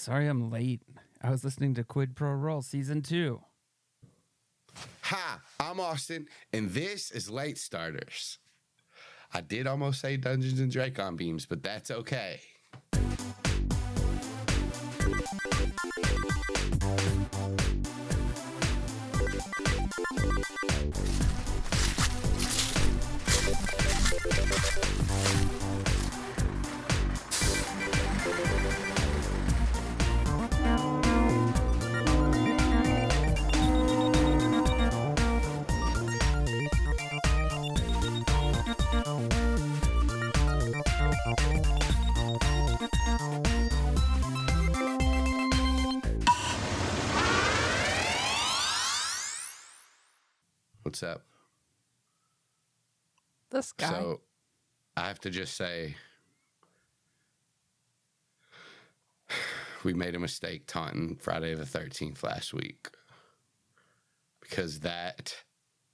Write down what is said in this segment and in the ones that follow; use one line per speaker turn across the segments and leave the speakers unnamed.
Sorry I'm late. I was listening to Quid Pro Roll Season 2.
Hi, I'm Austin, and this is Late Starters. I did almost say Dungeons and Dracon Beams, but that's okay. What's up?
This guy.
So, I have to just say, we made a mistake taunting Friday the 13th last week because that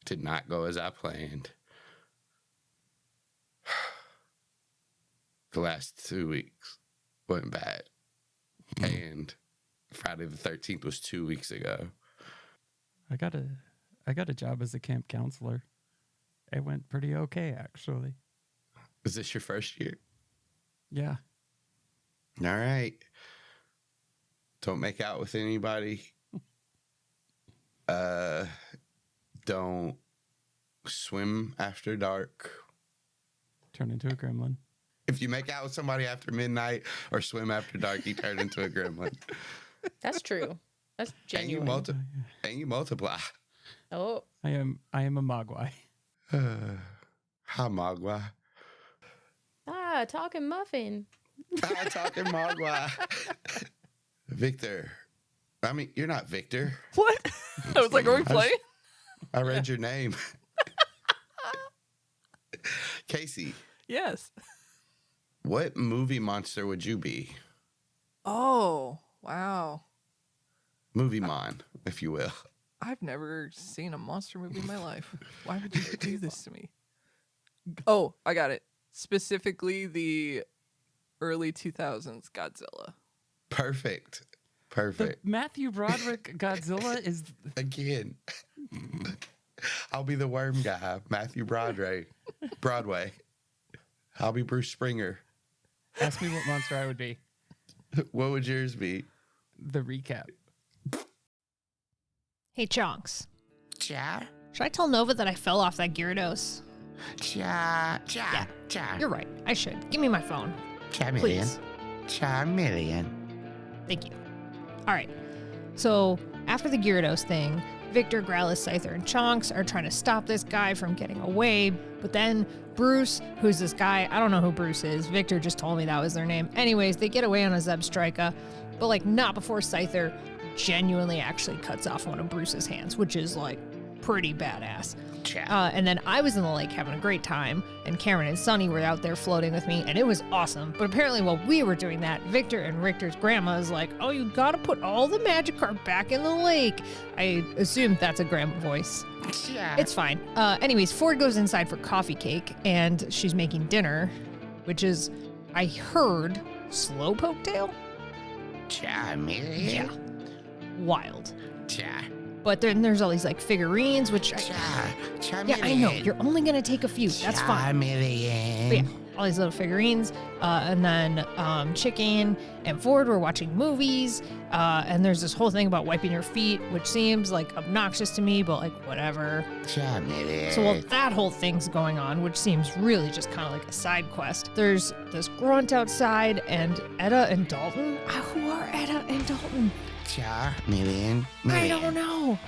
did not go as I planned. The last 2 weeks went bad. And Friday the 13th was 2 weeks ago.
I got a job as a camp counselor. It went pretty okay, actually.
Is this your first year?
Yeah.
All right. Don't make out with anybody. Don't swim after dark.
Turn into a gremlin.
If you make out with somebody after midnight or swim after dark, you turn into a gremlin.
That's true. That's genuine.
And you multiply.
Oh.
I am a mogwai.
Hi, Mogwai.
Talking muffin.
Talking Mogwai. Victor. I mean, you're not Victor.
What? I was like, are we playing?
I read your name. Kaycie.
Yes.
What movie monster would you be?
Oh, wow.
Movie mon, if you will.
I've never seen a monster movie in my life. Why would you do this to me? Oh, I got it. Specifically the early 2000s Godzilla.
Perfect.
The Matthew Broderick Godzilla is...
Again. I'll be the worm guy, Matthew Broadway. I'll be Bruce Springer.
Ask me what monster I would be.
What would yours be?
The recap.
Hey, Chonks.
Cha?
Should I tell Nova that I fell off that Gyarados?
Cha.
You're right. I should. Give me my phone.
Chameleon.
Please.
Chameleon.
Thank you. All right. So, after the Gyarados thing, Victor, Growlithe, Scyther, and Chonks are trying to stop this guy from getting away. But then Bruce, who's this guy, I don't know who Bruce is. Victor just told me that was their name. Anyways, they get away on a Zebstrika, but not before Scyther genuinely actually cuts off one of Bruce's hands, which is pretty badass. And then I was in the lake having a great time, and Cameron and Sunny were out there floating with me, and it was awesome. But apparently while we were doing that, Victor and Richter's grandma is like, oh, you gotta put all the Magikarp back in the lake. I assume that's a grandma voice. It's fine. Anyways, Ford goes inside for coffee cake, and she's making dinner, which is, I heard, Slowpoke tail?
Chameleon.
Yeah. Wild.
Cha.
But then there's all these figurines, which yeah, I know. You're only gonna take a few. That's fine.
Chameleon.
But yeah, all these little figurines, and then Chicken and Ford were watching movies, and there's this whole thing about wiping your feet, which seems obnoxious to me, but whatever.
Chameleon.
So while that whole thing's going on, which seems really just kind of like a side quest, there's this grunt outside, and Etta and Dalton. Who are Etta and Dalton?
Chameleon.
I don't know.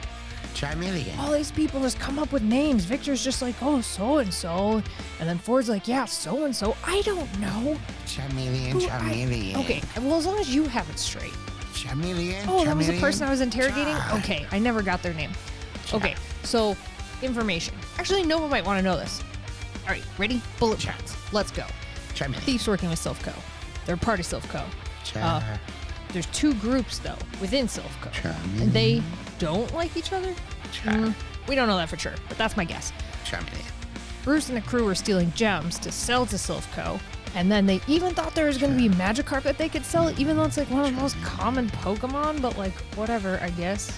Chameleon.
All these people just come up with names. Victor's just like, oh, so-and-so. And then Ford's like, yeah, so-and-so. I don't know.
Chameleon.
Okay, well, as long as you have it straight.
Chameleon.
Oh, that was the person I was interrogating? Okay, I never got their name. Okay, so information. Actually, Nova might want to know this. All right, ready? Bullet points. Let's go.
Chameleon.
Thief's working with Sylph Co. They're part of Sylph Co. There's two groups, though, within Sylph Co. And they don't like each other? We don't know that for sure, but that's my guess.
Chameleon.
Bruce and the crew were stealing gems to sell to Sylph Co. And then they even thought there was going to be Magikarp that they could sell, even though it's like one of the most common Pokemon, but like whatever, I guess.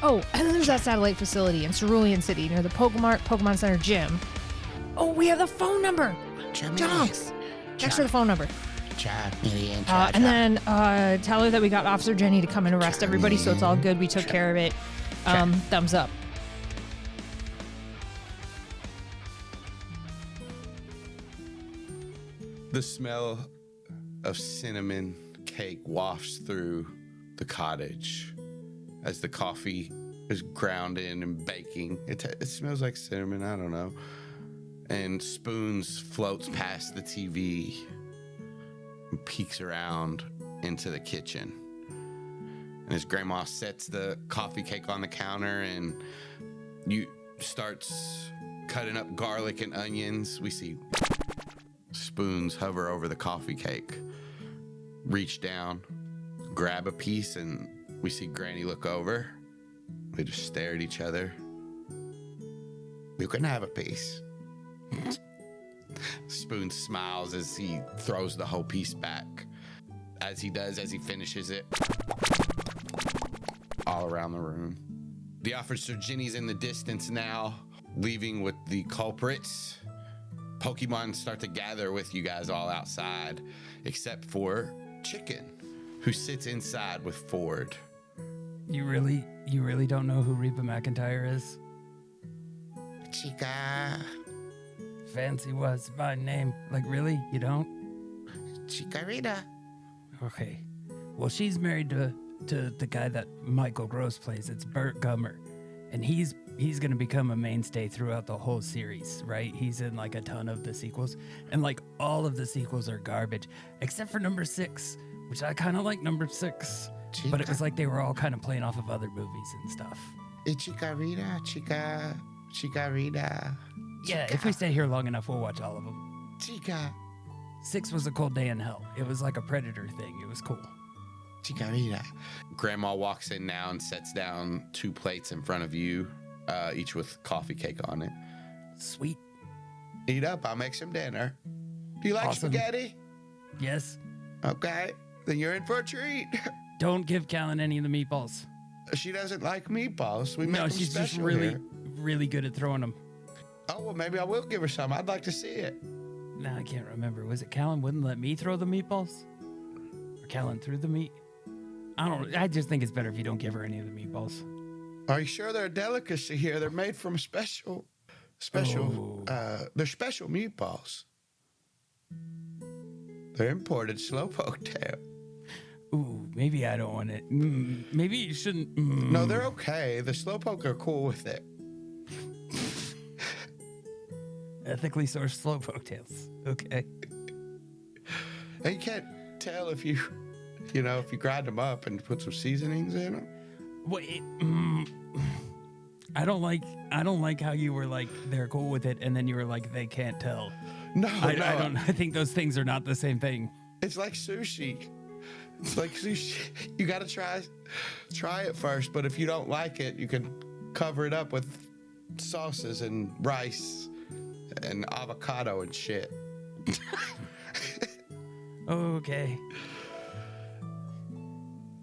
Oh, and then there's that satellite facility in Cerulean City near the Pokemon Center gym. Oh, we have the phone number. Jonks. Next to the phone number. And then tell her that we got Officer Jenny to come and arrest everybody, so it's all good. We took care of it. Thumbs up.
The smell of cinnamon cake wafts through the cottage as the coffee is ground in and baking. It smells like cinnamon, I don't know. And Spoons floats past the TV and peeks around into the kitchen. And his grandma sets the coffee cake on the counter and starts cutting up garlic and onions. We see Spoons hover over the coffee cake, reach down, grab a piece, and we see Granny look over. They just stare at each other. You can have a piece. Spoon smiles as he throws the whole piece back. As he finishes it, all around the room. The Officer Jenny's in the distance now, leaving with the culprits. Pokemon start to gather with you guys all outside, except for Chicken, who sits inside with Ford.
You really don't know who Reba McEntire is?
Chica.
Fancy was my name. Like, really? You don't?
Chicarita.
Okay. Well, she's married to the guy that Michael Gross plays. It's Burt Gummer. And he's going to become a mainstay throughout the whole series, right? He's in like a ton of the sequels. And like all of the sequels are garbage, except for number 6, which I kind of like number 6.
Chica.
But it was like they were all kind of playing off of other movies and stuff.
Chicarita. Chicarita.
Yeah, if we stay here long enough, we'll watch all of them.
Chica.
6 was a cold day in hell. It was like a Predator thing. It was cool.
Chicarita. Grandma walks in now and sets down 2 plates in front of you, each with coffee cake on it.
Sweet.
Eat up. I'll make some dinner. Do you like
Awesome.
spaghetti?
Yes.
Okay. Then you're in for a treat.
Don't give Calynn any of the meatballs.
She doesn't like meatballs. We make
No,
them
she's just
special
really,
here.
really good at throwing them.
Oh, well, maybe I will give her some. I'd like to see it.
No, I can't remember. Was it Calynn wouldn't let me throw the meatballs? Or Calynn threw the meat? I just think it's better if you don't give her any of the meatballs.
Are you sure they're a delicacy here? They're made from special, they're special meatballs. They're imported slowpoke tail.
Ooh, maybe I don't want it. Maybe you shouldn't.
No, they're okay. The slowpoke are cool with it.
Ethically sourced slowpoke tails. Okay.
And you can't tell if you grind them up and put some seasonings in them.
Wait. I don't like how you were like they're cool with it, and then you were like they can't tell.
No,
I don't. I think those things are not the same thing.
It's like sushi. It's like sushi. You got to try it first, but if you don't like it, you can cover it up with sauces and rice and avocado and shit.
Okay.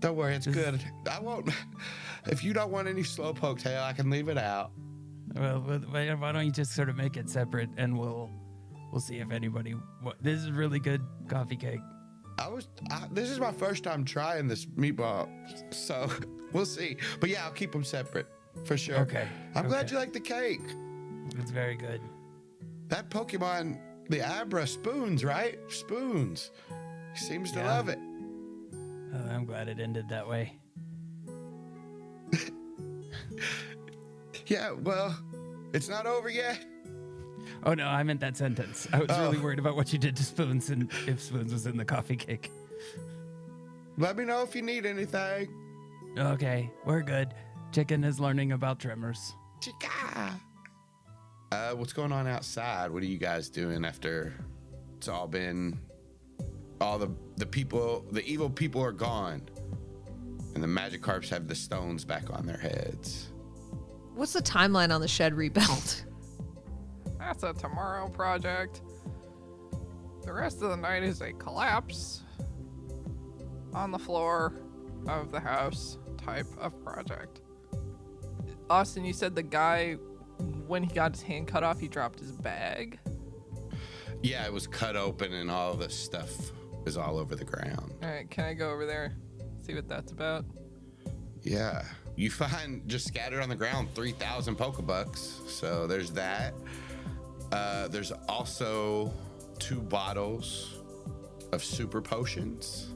Don't worry, it's good. I won't. If you don't want any slowpoke tail, I can leave it out.
Well, why don't you just sort of make it separate, and we'll see if anybody. This is really good coffee cake.
This is my first time trying this meatball, so we'll see. But yeah, I'll keep them separate for sure.
Okay.
I'm glad you like the cake.
It's very good.
That Pokemon, the Abra Spoons, right? Spoons. He seems to love it.
I'm glad it ended that way.
Yeah, well, it's not over yet.
Oh no, I meant that sentence. I was really worried about what you did to Spoons and if Spoons was in the coffee cake.
Let me know if you need anything.
Okay, we're good. Chicken is learning about tremors.
Chica. What's going on outside? What are you guys doing after it's all been the people, the evil people are gone, and the Magikarps have the stones back on their heads?
What's the timeline on the shed rebuild?
That's a tomorrow project. The rest of the night is a collapse on the floor of the house type of project. Austin, you said the guy, when he got his hand cut off, he dropped his bag.
Yeah, it was cut open and all the stuff is all over the ground.
All right, can I go over there, see what that's about?
Yeah. You find just scattered on the ground 3,000 Pokebucks. So there's that. There's also 2 bottles of super potions,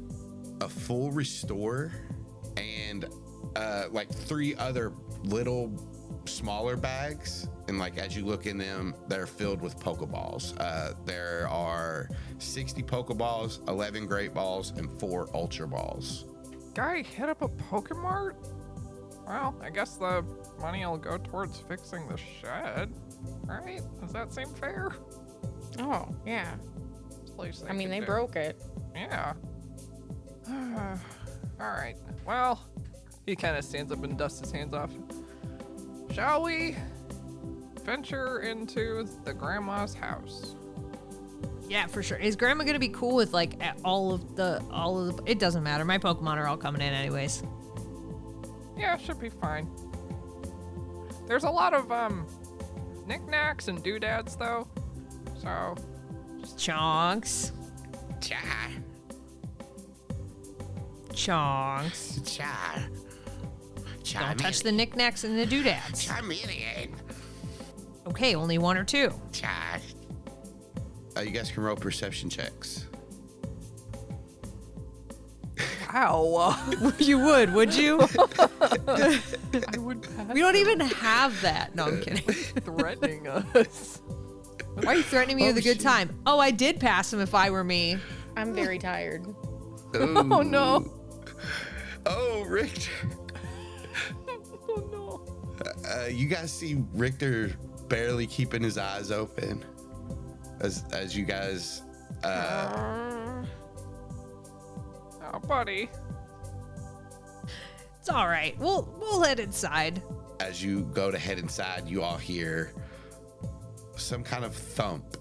a full restore, and like 3 other little smaller bags. And like as you look in them, they're filled with Pokeballs. There are 60 Pokeballs, 11 Great Balls, and 4 Ultra Balls.
Guy hit up a Pokemart? Well, I guess the money will go towards fixing the shed, right? Does that seem fair?
Oh, yeah.
Place
I mean,
could
they
do.
broke it.
Yeah. All right. Well, he kind of stands up and dusts his hands off. Shall we venture into the grandma's house?
Yeah, for sure. Is Grandma gonna be cool with like all of the? It doesn't matter. My Pokemon are all coming in anyways.
Yeah, should be fine. There's a lot of knickknacks and doodads though, so
Chonks.
Char.
Chonks.
Char.
Don't touch the knickknacks and the doodads.
Charmeleon.
Okay, only 1 or 2.
Char. You guys can roll perception checks.
wow.
You would you?
I would pass.
We don't even have that. No, I'm kidding.
Threatening us.
Why are you threatening me with a good time? Oh, I did pass him if I were me.
I'm very tired.
Oh no.
Oh, Richter.
Oh no.
You guys see Richter barely keeping his eyes open as you guys
Oh, buddy.
It's all right. We'll head inside.
as you go to head inside, you all hear some kind of thump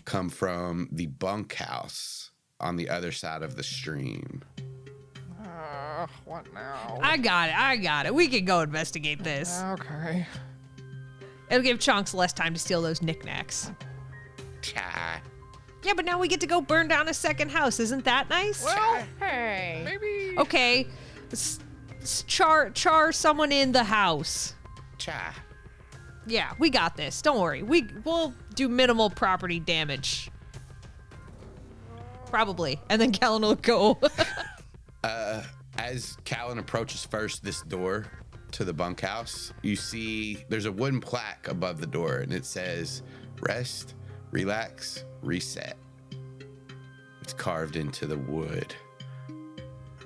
come from the bunkhouse on the other side of the stream.
What now?
I got it. We can go investigate this.
Okay.
It'll give Chonks less time to steal those knickknacks.
Cha.
Yeah, but now we get to go burn down a second house. Isn't that nice?
Well,
Hey.
maybe.
Okay. Char someone in the house.
Cha.
Yeah, we got this. Don't worry. We'll do minimal property damage. Probably. And then Calynn will go.
As Calynn approaches first this door to the bunkhouse, you see there's a wooden plaque above the door, and it says, "Rest, relax, reset." It's carved into the wood.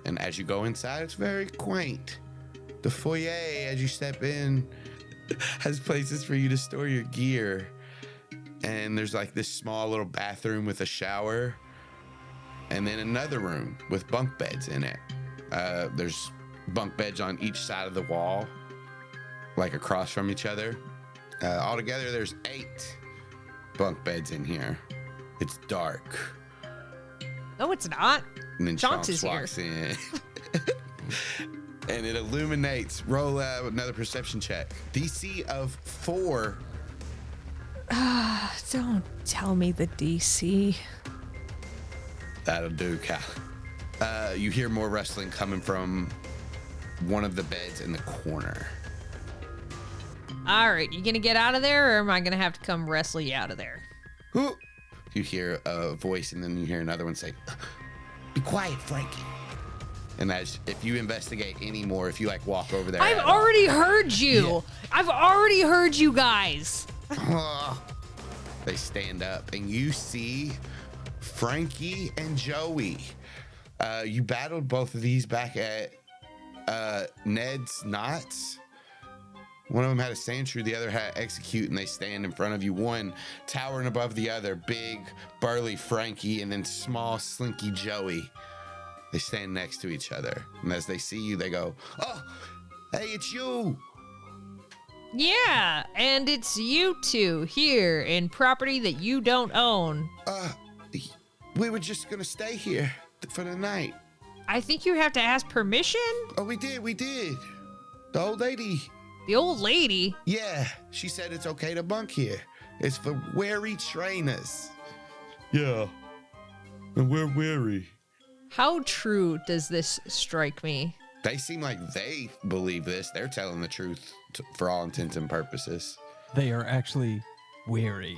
And as you go inside, it's very quaint. The foyer, as you step in, has places for you to store your gear. And there's like this small little bathroom with a shower, and then another room with bunk beds in it. There's bunk beds on each side of the wall, like across from each other. Altogether, there's 8 bunk beds in here. It's dark.
No, it's not.
And then
Chonks
Chonks
is here.
walks in. And it illuminates. Roll another perception check. DC of 4.
Don't tell me the DC.
That'll do, Cal. You hear more rustling coming from one of the beds in the corner.
All right, you gonna get out of there, or am I gonna have to come wrestle you out of there?
Ooh. You hear a voice, and then you hear another one say, "Be quiet, Frankie." And if you investigate any more, if you like walk over there,
I've
at all-
already heard you.
Yeah.
I've already heard you guys.
They stand up, and you see Frankie and Joey. You battled both of these back at Ned's Knots. One of them had a sand shrew, the other had execute, and they stand in front of you. One towering above the other, big, burly Frankie, and then small, slinky Joey. They stand next to each other. And as they see you, they go, "Oh, hey, it's you."
Yeah, and it's you two here in property that you don't own.
we were just gonna stay here for the night.
I think you have to ask permission.
Oh, we did. The old lady.
The old lady.
Yeah, she said it's okay to bunk here. It's for weary trainers. Yeah, and we're weary.
How true does this strike me?
They seem like they believe this. They're telling the truth for all intents and purposes.
They are actually weary.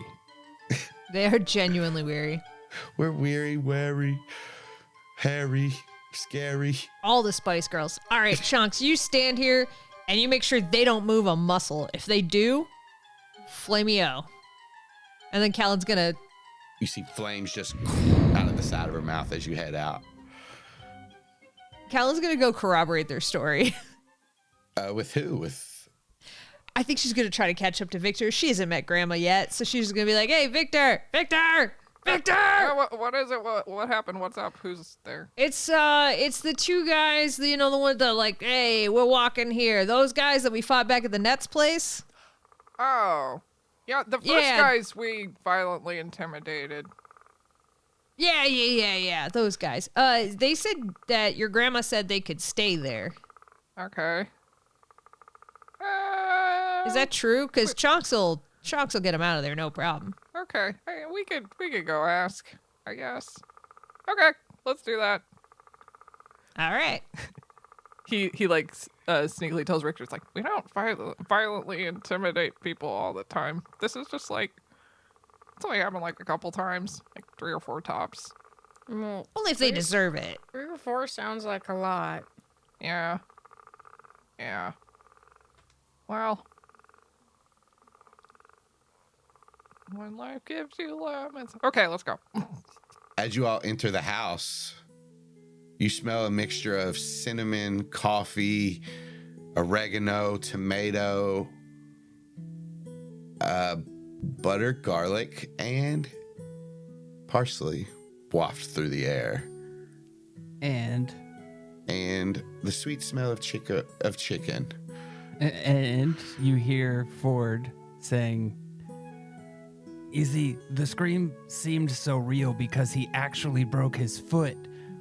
They are genuinely weary.
We're weary, wary, hairy, scary.
All the Spice Girls. All right, Chunks, you stand here and you make sure they don't move a muscle. If they do, flameo. And then Calyn's gonna...
You see flames just out of the side of her mouth as you head out.
Calyn's gonna go corroborate their story.
With who? With...
I think she's gonna try to catch up to Victor. She hasn't met Grandma yet, so she's gonna be like, "Hey, Victor!
What is it? What happened? What's up? Who's there?
It's the two guys, the one that like, hey, we're walking here. Those guys that we fought back at the Nets place.
Oh, yeah, the first guys we violently intimidated.
Yeah. Those guys. They said that your grandma said they could stay there.
Okay.
Is that true? Because Chonks will get them out of there, no problem.
Okay, hey, we could go ask, I guess. Okay, let's do that.
All right.
He like sneakily tells Richter, it's like, we don't violently intimidate people all the time. This is just like, it's only happened like a couple times, like 3 or 4 tops.
Well,
Only if they deserve it.
3 or 4 sounds like a lot.
Yeah. Well, when life gives you lemons. Okay, let's go.
As you all enter the house, you smell a mixture of cinnamon, coffee, oregano, tomato, butter, garlic, and parsley waft through the air.
And
the sweet smell of chicken.
And you hear Ford saying, "Easy, the scream seemed so real because he actually broke his foot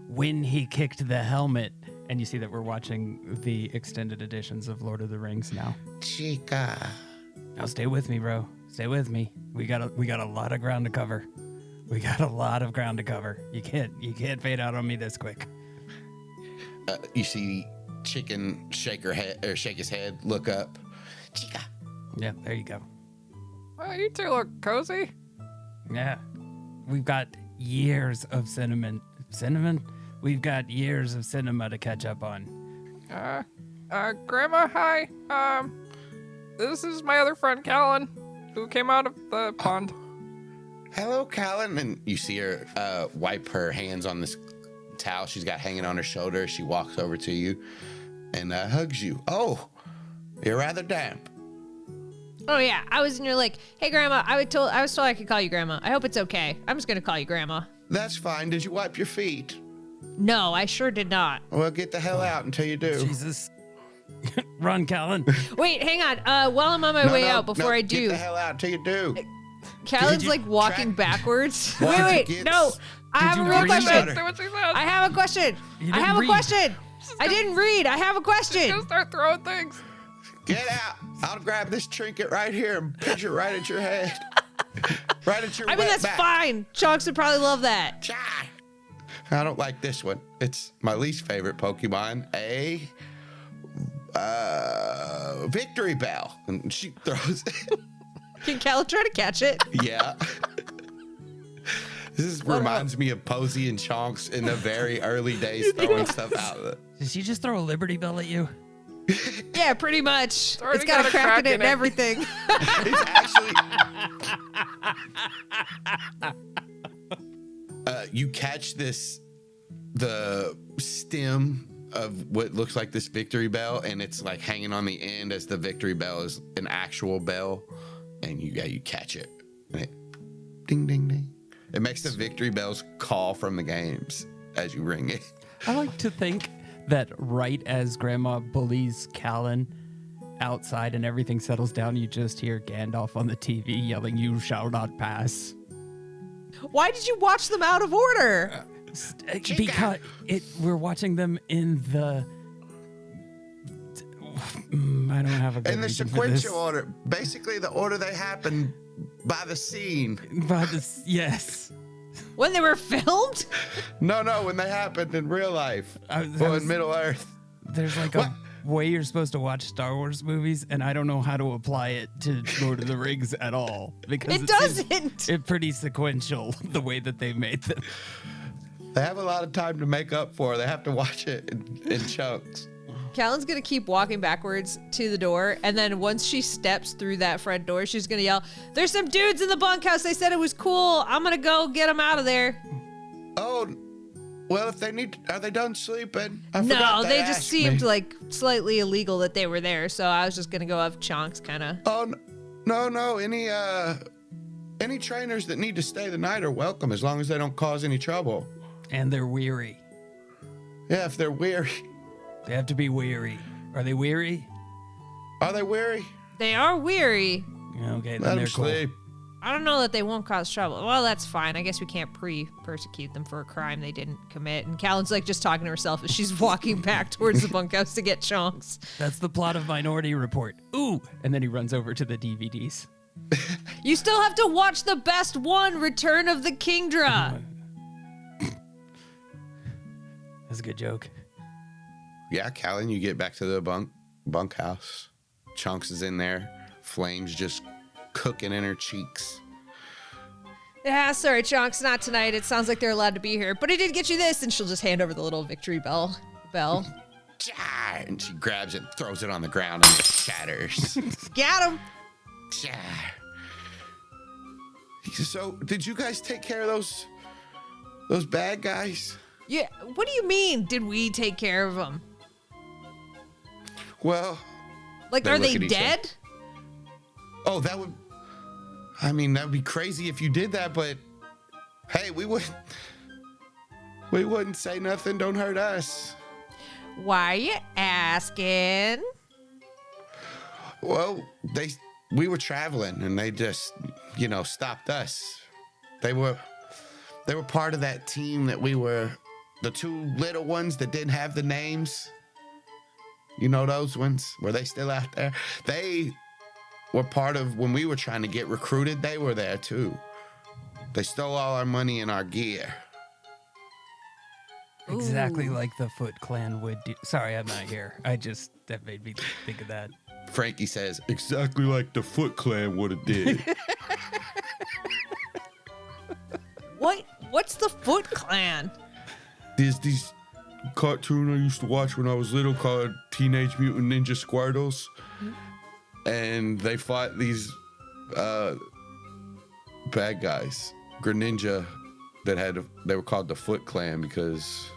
when he kicked the helmet." And you see that we're watching the extended editions of Lord of the Rings now.
Chica.
Now stay with me, bro. Stay with me. We got a lot of ground to cover. You can't fade out on me this quick.
You see Chicken shake his head, look up. Chica.
Yeah, there you go.
Well, you two look cozy.
Yeah. We've got years of cinnamon. We've got years of cinema to catch up on.
Grandma, hi. This is my other friend, Calynn, who came out of the pond.
Hello, Calynn. And you see her wipe her hands on this towel she's got hanging on her shoulder. She walks over to you and hugs you. Oh, you're rather damp.
Oh yeah, I was in your like, hey Grandma, I was told I could call you Grandma. I hope it's okay. I'm just gonna call you Grandma.
That's fine. Did you wipe your feet?
No, I sure did not.
Well, get the hell out until you do.
Jesus. Run, Calynn.
Wait, hang on. While I'm on my way out, before I do,
Get the hell out until you do.
Calyn's
you
like walking
track-
backwards.
Why did you
Wait,
get-
no. I have a
you
real
read
question.
better?
Say what she said.
I have a question.
You
I
didn't
have a
read.
question. I didn't read. I have a question.
Just start throwing things.
Get out. I'll grab this trinket right here and pitch it right at your head. Right at your
I mean,
wet
that's
back.
fine. Chunks would probably love that.
Chai. I don't like this one. It's my least favorite Pokemon. Victory Bell. And she throws it.
Can Calynn try to catch it?
Yeah. This reminds me of Posey and Chonks in the very early days throwing stuff out of it.
Did she just throw a Liberty Bell at you?
Yeah, pretty much.
already
It's got a crack in it and
it.
everything.
It's actually... you catch the stem of what looks like this Victory Bell, and it's like hanging on the end as the Victory Bell is an actual bell, and you catch it. And it ding, ding, ding. It makes the Victory Bells call from the games as you ring it.
I like to think that right as Grandma bullies Calynn outside and everything settles down, you just hear Gandalf on the TV yelling, "You shall not pass."
Why did you watch them out of order?
Because we're watching them in the. I don't have a good
In the
reason for this.
sequential order. Basically, the order they happen by the scene.
Yes.
When they were filmed?
No, when they happened in real life. In Middle Earth.
There's like a way you're supposed to watch Star Wars movies, and I don't know how to apply it to Lord of the Rings at all. Because
It doesn't.
It's pretty sequential, the way that they made them.
They have a lot of time to make up for. They have to watch it in chunks.
Calyn's gonna keep walking backwards to the door, and then once she steps through that front door, she's gonna yell, "There's some dudes in the bunkhouse. They said it was cool. I'm gonna go get them out of there."
Oh, well, if they need, are they done sleeping?
No, they just seemed like slightly illegal that they were there, so I was just gonna go have chonks, kind of.
Oh, no. Any trainers that need to stay the night are welcome as long as they don't cause any trouble.
And they're weary.
Yeah, if they're weary.
They have to be weary. Are they weary?
Are they weary?
They are weary.
Okay,
Let
then
them
they're cool.
sleep.
I don't know that they won't cause trouble. Well, that's fine. I guess we can't persecute them for a crime they didn't commit. And Calyn's like just talking to herself as she's walking back towards the bunkhouse to get chonks.
That's the plot of Minority Report. Ooh! And then he runs over to the DVDs.
You still have to watch the best one, Return of the Kingdra.
That's a good joke.
Yeah, Calynn, you get back to the bunkhouse. Chunks is in there. Flames just cooking in her cheeks.
Yeah, sorry, Chonks, not tonight. It sounds like they're allowed to be here. But I did get you this, and she'll just hand over the little victory bell.
And she grabs it and throws it on the ground and it shatters.
Got him.
So, did you guys take care of those bad guys?
Yeah, what do you mean, did we take care of them?
Well,
Like,
they
are
look
they
at each
dead?
oh, that would be crazy if you did that, but hey, we wouldn't say nothing. Don't hurt us.
Why are you asking?
Well, we were traveling and they just, stopped us. They were part of that team that we were, the two little ones that didn't have the names. You know those ones? Were they still out there? They were part of when we were trying to get recruited. They were there too. They stole all our money and our gear.
Exactly like the Foot Clan would do. Sorry, I'm not here. That made me think of that.
Frankie says, exactly like the Foot Clan would have did.
What's the Foot Clan?
There's these cartoon I used to watch when I was little called Teenage Mutant Ninja Squirtles. And they fought these bad guys, Greninja, they were called the Foot Clan because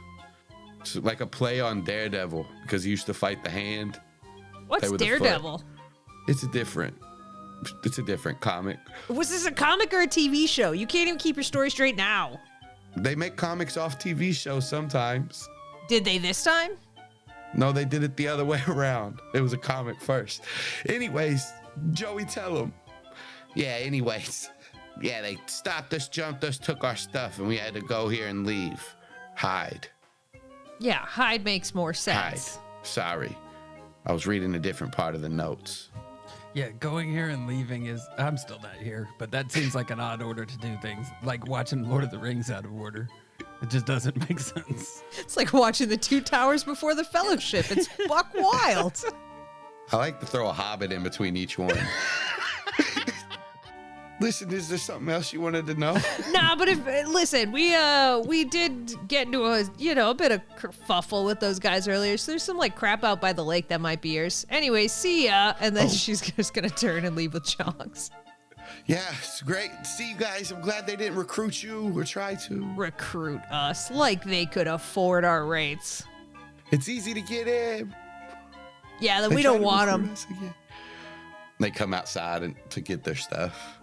it's like a play on Daredevil because he used to fight the hand.
What's
were the
Daredevil?
It's a different comic.
Was this a comic or a TV show? You can't even keep your story straight now.
They make comics off TV shows sometimes.
Did they this time?
No, they did it the other way around. It was a comic first. Anyways, Joey, tell him. Yeah, anyways. Yeah, they stopped us, jumped us, took our stuff, and we had to go here and leave. Hide.
Yeah, hide makes more sense.
Hide. Sorry. I was reading a different part of the notes.
Yeah, going here and leaving I'm still not here, but that seems like an odd order to do things. Like watching Lord of the Rings out of order. It just doesn't make sense.
It's like watching the Two Towers before the Fellowship. It's buck wild.
I like to throw a hobbit in between each one. Listen, is there something else you wanted to know?
Nah, but listen, we did get into a bit of kerfuffle with those guys earlier. So there's some like crap out by the lake that might be yours. Anyway, see ya. And then she's just gonna turn and leave with chonks.
Yeah, it's great. See you guys. I'm glad they didn't recruit you or try to.
Recruit us like they could afford our rates.
It's easy to get in.
Yeah, then we don't want them.
They come outside to get their stuff.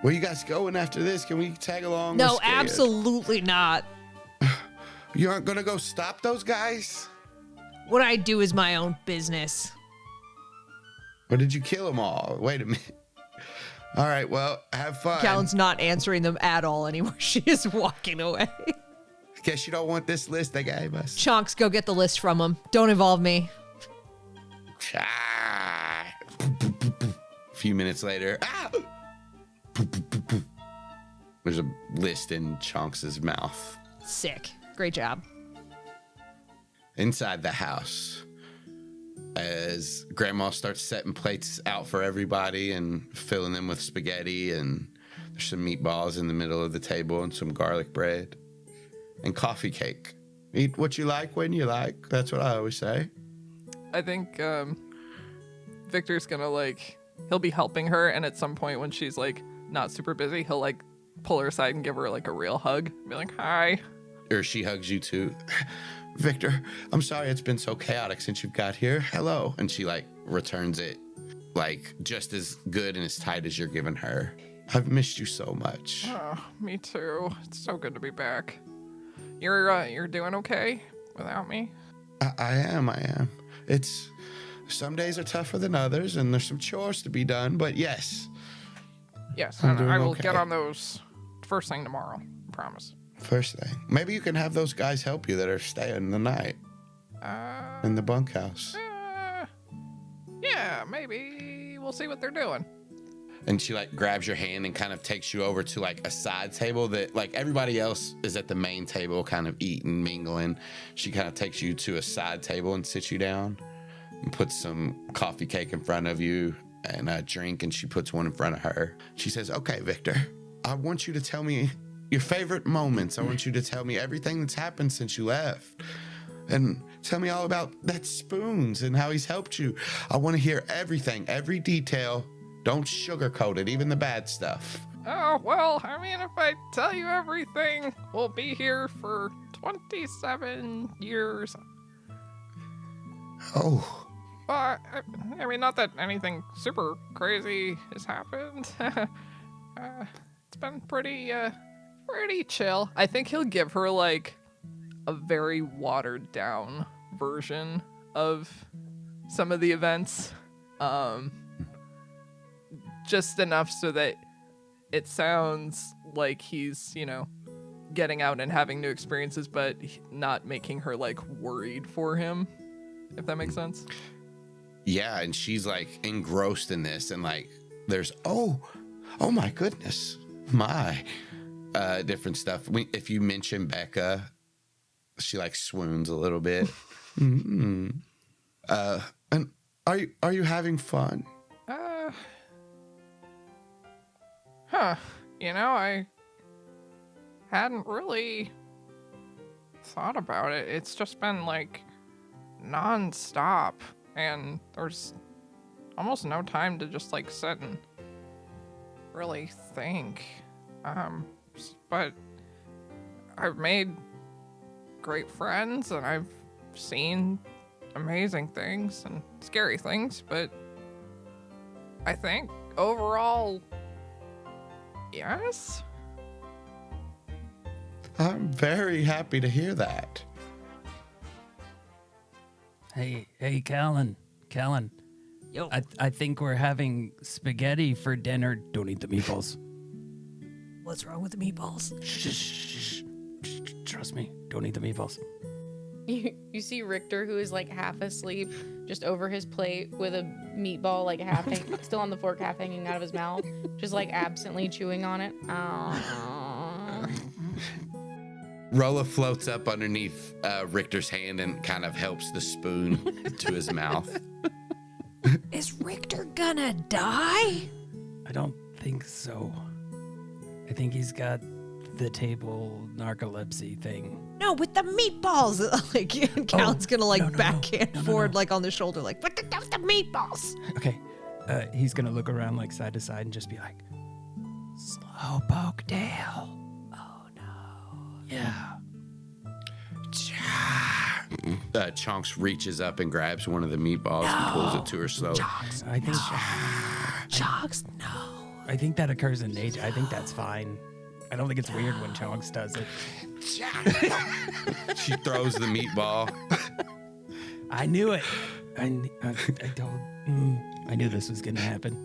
Where you guys going after this? Can we tag along?
No, absolutely not.
You aren't gonna go stop those guys?
What I do is my own business.
Or did you kill them all? Wait a minute. All right, well, have fun.
Calyn's not answering them at all anymore. She is walking away.
Guess you don't want this list they gave us.
Chonks, go get the list from him. Don't involve me.
Ah. A few minutes later, there's a list in Chonks' mouth.
Sick. Great job.
Inside the house, as Grandma starts setting plates out for everybody and filling them with spaghetti, and there's some meatballs in the middle of the table and some garlic bread and coffee cake. Eat what you like when you like. That's what I always say.
I think Victor's gonna he'll be helping her, and at some point when she's not super busy, he'll pull her aside and give her a real hug. Be like, hi.
Or she hugs you too. Victor, I'm sorry it's been so chaotic since you've got here. Hello. And she returns it just as good and as tight as you're giving her. I've missed you so much.
Oh, me too. It's so good to be back. You're doing okay without me?
I am. It's some days are tougher than others, and there's some chores to be done, but yes.
Yes,
I'm
and
doing
I will
okay.
get on those first thing tomorrow. I promise.
First thing. Maybe you can have those guys help you that are staying the night in the bunkhouse.
Yeah, maybe. We'll see what they're doing.
And she grabs your hand and kind of takes you over to a side table that everybody else is at the main table kind of eating, mingling. She kind of takes you to a side table and sits you down and puts some coffee cake in front of you and a drink, and she puts one in front of her. She says, okay, Victor, I want you to tell me your favorite moments. I want you to tell me everything that's happened since you left. And tell me all about that spoons and how he's helped you. I want to hear everything, every detail. Don't sugarcoat it, even the bad stuff.
Oh, well, I mean, if I tell you everything, we'll be here for 27 years.
Oh,
I mean, not that anything super crazy has happened. It's been pretty chill. I think he'll give her a very watered down version of some of the events. Just enough so that it sounds like he's, getting out and having new experiences, but not making her worried for him, if that makes sense.
yeah, and she's engrossed in this, and there's oh my goodness, my different stuff. If you mention Becca, she swoons a little bit. Mm-hmm. And are you having fun?
I hadn't really thought about it. It's just been non-stop, and there's almost no time to just sit and really think. But I've made great friends, and I've seen amazing things and scary things, but I think overall, yes.
I'm very happy to hear that.
Hey, Calynn.
Yo.
I think we're having spaghetti for dinner. Don't eat the meatballs.
What's wrong with the meatballs?
Shh. Trust me. Don't eat the meatballs.
You see Richter, who is half asleep, just over his plate with a meatball still on the fork, half hanging out of his mouth, just absently chewing on it.
Rolla floats up underneath Richter's hand and kind of helps the spoon to his mouth.
Is Richter gonna die?
I don't think so. I think he's got the table narcolepsy thing.
No, with the meatballs. Calyn's gonna backhand forward on the shoulder, what the meatballs?
Okay. He's gonna look around side to side and just be like, Slowpoke Dale.
Oh no.
Yeah.
Chonks reaches up and grabs one of the meatballs and pulls it to her slowly.
Chonks,
I think
Chonks, no.
I think that occurs in nature. I think that's fine. I don't think it's weird when Chonks does it.
She throws the meatball.
I knew it. I knew this was gonna happen.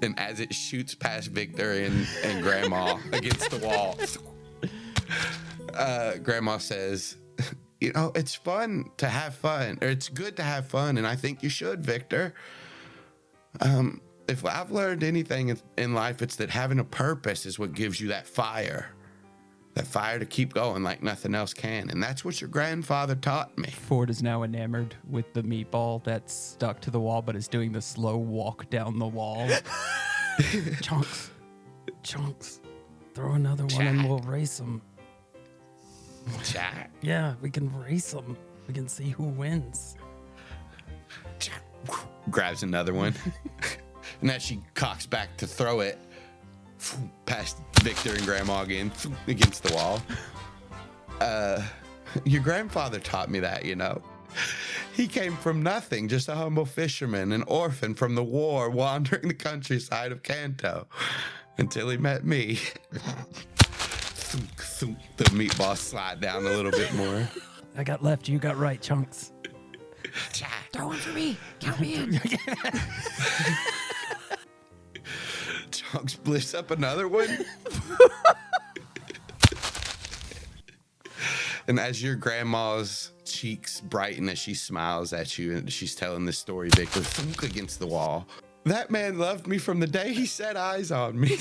And as it shoots past Victor and Grandma against the wall, Grandma says, you know, it's fun to have fun, or it's good to have fun, and I think you should, Victor. If I've learned anything in life, it's that having a purpose is what gives you that fire to keep going like nothing else can. And that's what your grandfather taught me.
Ford is now enamored with the meatball that's stuck to the wall, but is doing the slow walk down the wall. Chunks, throw another one and we'll race them.
Chat.
Yeah, we can race them. We can see who wins.
Grabs another one. And as she cocks back to throw it, past Victor and Grandma again, against the wall. Your grandfather taught me that, you know. He came from nothing, just a humble fisherman, an orphan from the war, wandering the countryside of Kanto, until he met me. The meatball slide down a little bit more.
I got left, you got right, Chunks.
Throw one for me. Count me in.
Chunks lifts up another one. And as your grandma's cheeks brighten as she smiles at you and she's telling this story, Victor, thunk against the wall. That man loved me from the day he set eyes on me.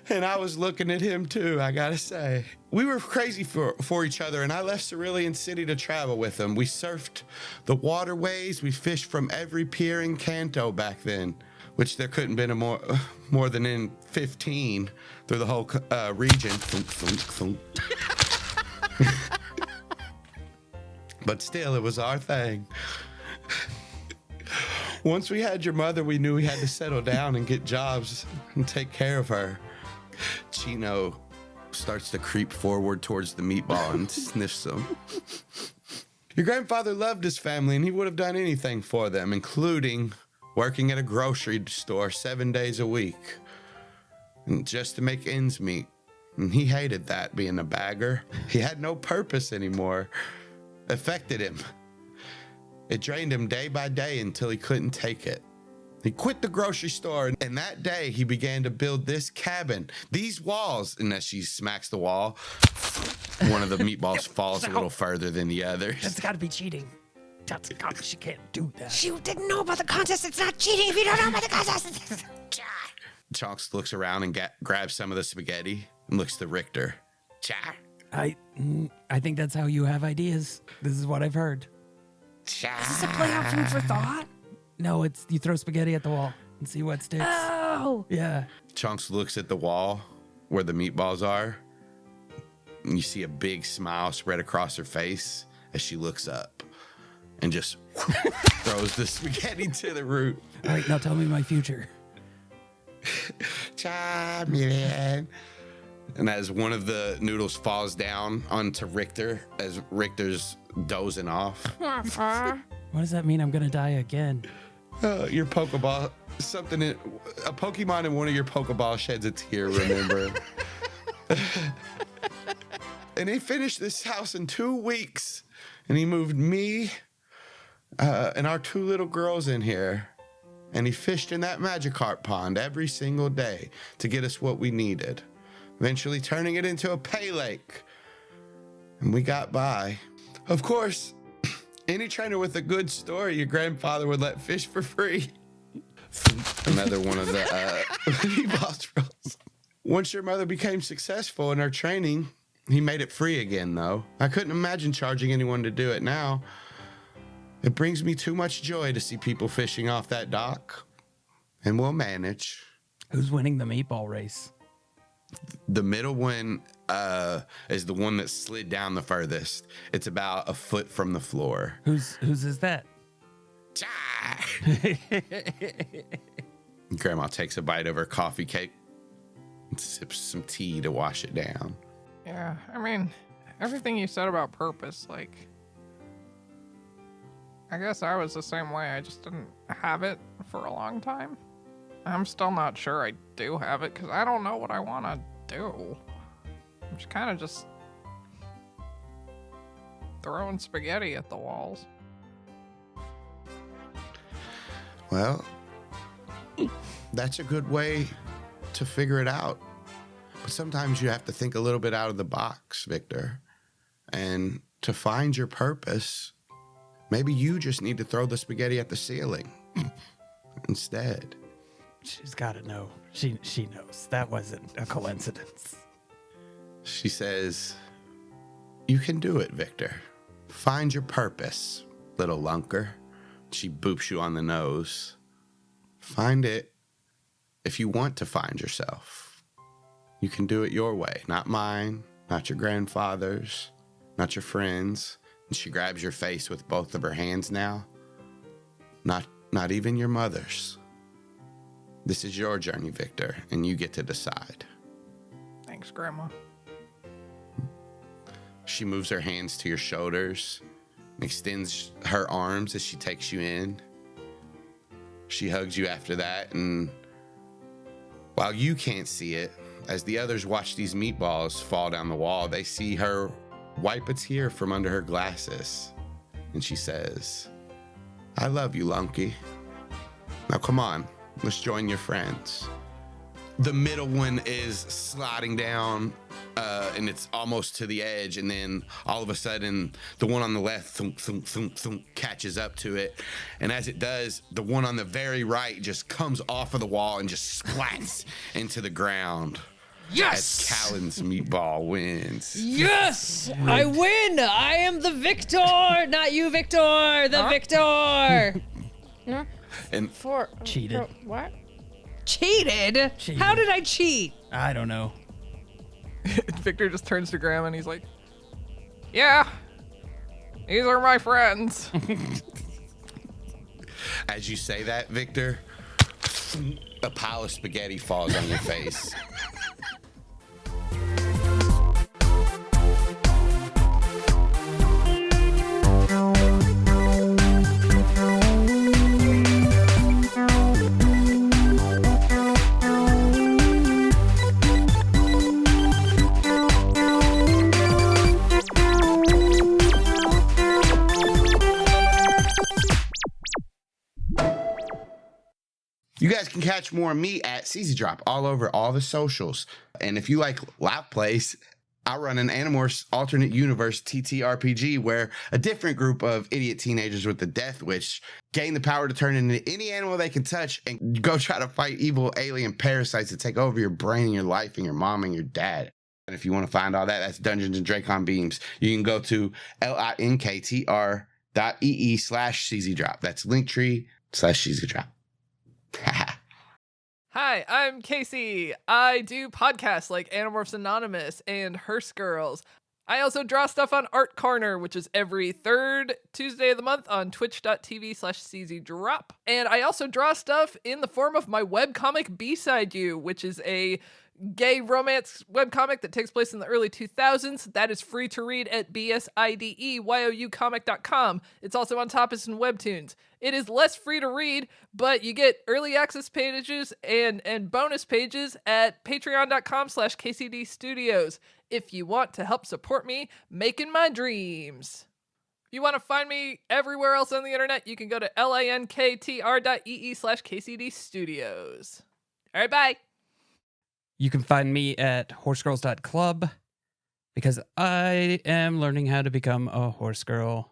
And I was looking at him too, I gotta say. We were crazy for each other, and I left Cerulean City to travel with him. We surfed the waterways, we fished from every pier in Kanto back then, which there couldn't been more than in 15 through the whole region. Thunk, thunk, thunk. But still, it was our thing. Once we had your mother, we knew we had to settle down and get jobs and take care of her. Chino starts to creep forward towards the meatball and sniffs them. Your grandfather loved his family, and he would have done anything for them, including working at a grocery store 7 days a week, and just to make ends meet. And he hated that, being a bagger. He had no purpose anymore. It affected him. It drained him day by day until he couldn't take it. He quit the grocery store, and that day he began to build this cabin, these walls. And as she smacks the wall, one of the meatballs falls a little further than the others.
That's gotta be cheating. She can't do that.
You didn't know about the contest. It's not cheating if you don't know about the contest.
Chunks looks around and grabs some of the spaghetti and looks to Richter.
I think that's how you have ideas. This is what I've heard.
Is this a play on food for thought?
No, it's you throw spaghetti at the wall and see what sticks.
Oh.
Yeah.
Chunks looks at the wall where the meatballs are, and you see a big smile spread across her face as she looks up and just throws the spaghetti to the root.
All right, now tell me my future.
Chameleon. And as one of the noodles falls down onto Richter, as Richter's dozing off.
What does that mean? I'm gonna die again.
Your Pokeball, a Pokemon in one of your Pokeball sheds a tear, remember? And he finished this house in 2 weeks. And he moved me and our 2 little girls in here. And he fished in that Magikarp pond every single day to get us what we needed. Eventually turning it into a pay lake. And we got by. Of course, any trainer with a good story, your grandfather would let fish for free. Another one of the meatballs rolls. Once your mother became successful in her training, he made it free again, though. I couldn't imagine charging anyone to do it now. It brings me too much joy to see people fishing off that dock. And we'll manage.
Who's winning the meatball race?
The middle one is the one that slid down the furthest. It's about a foot from the floor.
Whose is that?
Grandma takes a bite of her coffee cake and sips some tea to wash it down.
Yeah, I mean, everything you said about purpose, like, I guess I was the same way. I just didn't have it for a long time. I'm still not sure I do have it because I don't know what I want to do. I'm just kind of just throwing spaghetti at the walls.
Well, That's a good way to figure it out. But sometimes you have to think a little bit out of the box, Victor. And to find your purpose, maybe you just need to throw the spaghetti at the ceiling instead.
She's got to know. She knows. That wasn't a coincidence.
She says, you can do it, Victor. Find your purpose, little lunker. She boops you on the nose. Find it if you want to find yourself. You can do it your way, not mine, not your grandfather's, not your friends. And she grabs your face with both of her hands now. Not even your mother's. This is your journey, Victor, and you get to decide.
Thanks, Grandma.
She moves her hands to your shoulders and extends her arms as she takes you in. She hugs you after that, and while you can't see it, as the others watch these meatballs fall down the wall, they see her wipe a tear from under her glasses. And she says, I love you, Lunky. Now come on, let's join your friends. The middle one is sliding down, and it's almost to the edge, and then all of a sudden, the one on the left thunk, thunk, thunk, thunk, catches up to it, and as it does, the one on the very right just comes off of the wall and just splats into the ground.
Yes!
As Calynn's meatball wins.
Yes! I win! I am the victor! Not you, Victor! The victor!
No.
And
Cheated.
What?
Cheated?
Cheated.
How did I cheat?
I don't know.
Victor just turns to Grandma and he's like, yeah, these are my friends.
as you say that, Victor, a pile of spaghetti falls on your face. You guys can catch more of me at CZ Drop all over all the socials. And if you like Loud Plays, I run an Animorphs alternate universe TTRPG where a different group of idiot teenagers with the Death Wish gain the power to turn into any animal they can touch and go try to fight evil alien parasites that take over your brain and your life and your mom and your dad. And if you want to find all that, that's Dungeons and Dracon Beams. You can go to linktr.ee/CZ Drop. That's linktree/CZ Drop.
Hi, I'm Kaycie. I do podcasts like Animorphs Anonymous and Hearse Girls. I also draw stuff on Art Corner, which is every third Tuesday of the month on twitch.tv/CZDrop. And I also draw stuff in the form of my webcomic B-Side You, which is a gay romance webcomic that takes place in the early 2000s. That is free to read at bsideyoucomic.com. It's also on Tapas and Webtoons. It is less free to read, but you get early access pages and bonus pages at patreon.com/KCD Studios if you want to help support me making my dreams. If you want to find me everywhere else on the internet, you can go to linktr.ee/KCD Studios. All right, bye.
You can find me at horsegirls.club because I am learning how to become a horse girl.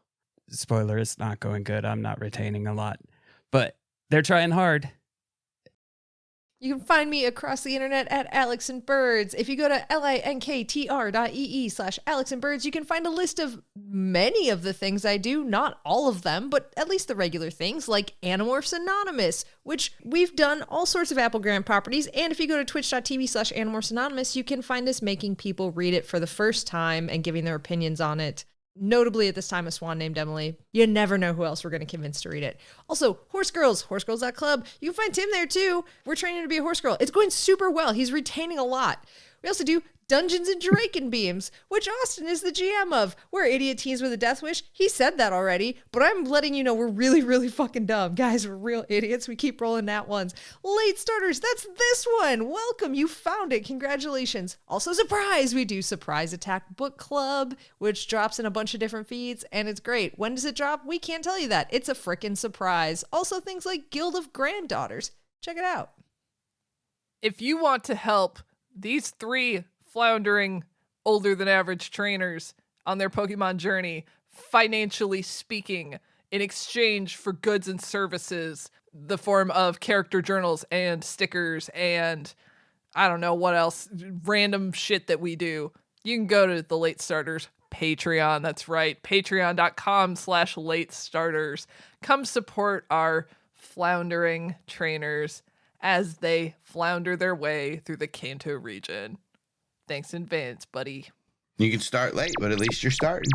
Spoiler, it's not going good. I'm not retaining a lot, but they're trying hard.
You can find me across the internet at Alex and Birds. If you go to linktr.ee/Alex and Birds, you can find a list of many of the things I do. Not all of them, but at least the regular things like Animorphs Anonymous, which we've done all sorts of Apple Grant properties. And if you go to twitch.tv/Animorphs Anonymous, you can find us making people read it for the first time and giving their opinions on it. Notably at this time, a swan named Emily. You never know who else we're going to convince to read it. Also, Horse Girls, horsegirls.club. You can find Tim there too. We're training to be a horse girl. It's going super well. He's retaining a lot. We also do Dungeons and Dracon Beams, which Austin is the GM of. We're idiot teens with a death wish. He said that already, but I'm letting you know we're really, really fucking dumb. Guys, we're real idiots. We keep rolling nat ones. Late starters, that's this one. Welcome, you found it. Congratulations. Also, surprise, we do Surprise Attack Book Club, which drops in a bunch of different feeds, and it's great. When does it drop? We can't tell you that. It's a frickin' surprise. Also, things like Guild of Granddaughters. check it out.
If you want to help these 3 floundering, older than average trainers on their Pokemon journey, financially speaking, in exchange for goods and services, the form of character journals and stickers and I don't know what else, random shit that we do, you can go to the Late Starters Patreon. That's right, patreon.com/late starters. Come support our floundering trainers as they flounder their way through the Kanto region. Thanks in advance, buddy.
You can start late, but at least you're starting.